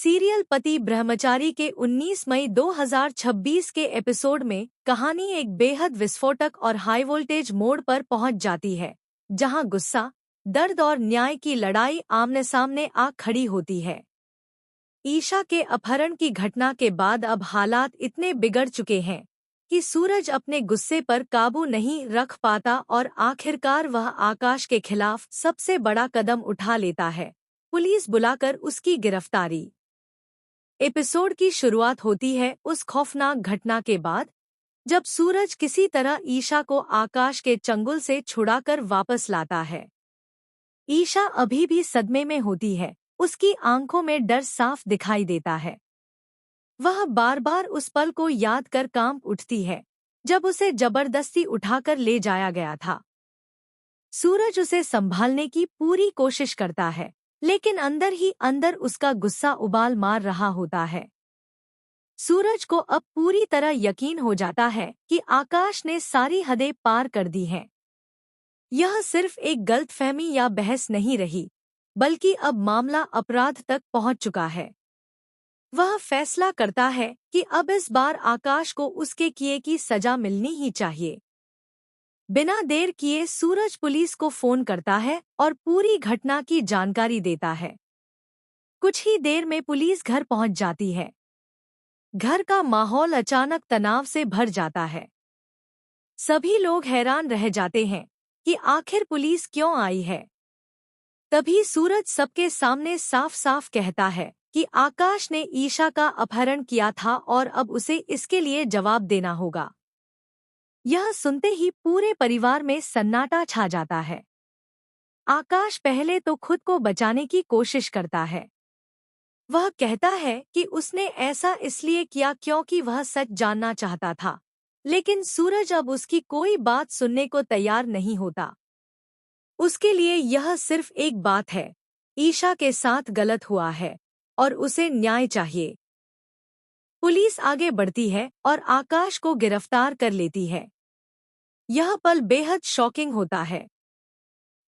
Serial पति ब्रह्मचारी के 19 मई 2026 के एपिसोड में कहानी एक बेहद विस्फोटक और हाई वोल्टेज मोड़ पर पहुंच जाती है, जहां गुस्सा, दर्द और न्याय की लड़ाई आमने सामने आ खड़ी होती है। ईशा के अपहरण की घटना के बाद अब हालात इतने बिगड़ चुके हैं कि सूरज अपने गुस्से पर काबू नहीं रख पाता और आखिरकार वह आकाश के खिलाफ सबसे बड़ा कदम उठा लेता है, पुलिस बुलाकर उसकी गिरफ्तारी। एपिसोड की शुरुआत होती है उस खौफनाक घटना के बाद, जब सूरज किसी तरह ईशा को आकाश के चंगुल से छुड़ाकर वापस लाता है। ईशा अभी भी सदमे में होती है, उसकी आंखों में डर साफ दिखाई देता है। वह बार बार उस पल को याद कर कांप उठती है, जब उसे जबरदस्ती उठाकर ले जाया गया था। सूरज उसे संभालने की पूरी कोशिश करता है, लेकिन अंदर ही अंदर उसका गुस्सा उबाल मार रहा होता है। सूरज को अब पूरी तरह यकीन हो जाता है कि आकाश ने सारी हदें पार कर दी हैं। यह सिर्फ एक गलतफहमी या बहस नहीं रही, बल्कि अब मामला अपराध तक पहुंच चुका है। वह फैसला करता है कि अब इस बार आकाश को उसके किए की सजा मिलनी ही चाहिए। बिना देर किए सूरज पुलिस को फोन करता है और पूरी घटना की जानकारी देता है। कुछ ही देर में पुलिस घर पहुंच जाती है। घर का माहौल अचानक तनाव से भर जाता है। सभी लोग हैरान रह जाते हैं कि आखिर पुलिस क्यों आई है। तभी सूरज सबके सामने साफ साफ कहता है कि आकाश ने ईशा का अपहरण किया था और अब उसे इसके लिए जवाब देना होगा। यह सुनते ही पूरे परिवार में सन्नाटा छा जाता है। आकाश पहले तो खुद को बचाने की कोशिश करता है। वह कहता है कि उसने ऐसा इसलिए किया क्योंकि वह सच जानना चाहता था, लेकिन सूरज अब उसकी कोई बात सुनने को तैयार नहीं होता। उसके लिए यह सिर्फ एक बात है, ईशा के साथ गलत हुआ है और उसे न्याय चाहिए। पुलिस आगे बढ़ती है और आकाश को गिरफ्तार कर लेती है। यह पल बेहद शॉकिंग होता है।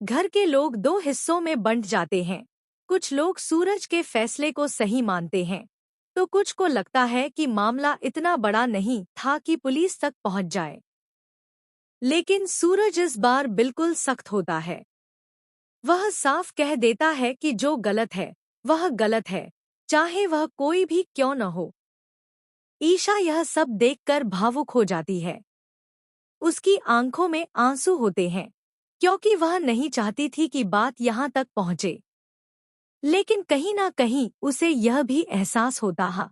घर के लोग दो हिस्सों में बंट जाते हैं। कुछ लोग सूरज के फैसले को सही मानते हैं, तो कुछ को लगता है कि मामला इतना बड़ा नहीं था कि पुलिस तक पहुंच जाए। लेकिन सूरज इस बार बिल्कुल सख्त होता है। वह साफ कह देता है कि जो गलत है वह गलत है, चाहे वह कोई भी क्यों न हो। ईशा यह सब देखकर भावुक हो जाती है। उसकी आंखों में आंसू होते हैं, क्योंकि वह नहीं चाहती थी कि बात यहाँ तक पहुँचे। लेकिन कहीं ना कहीं उसे यह भी एहसास होता है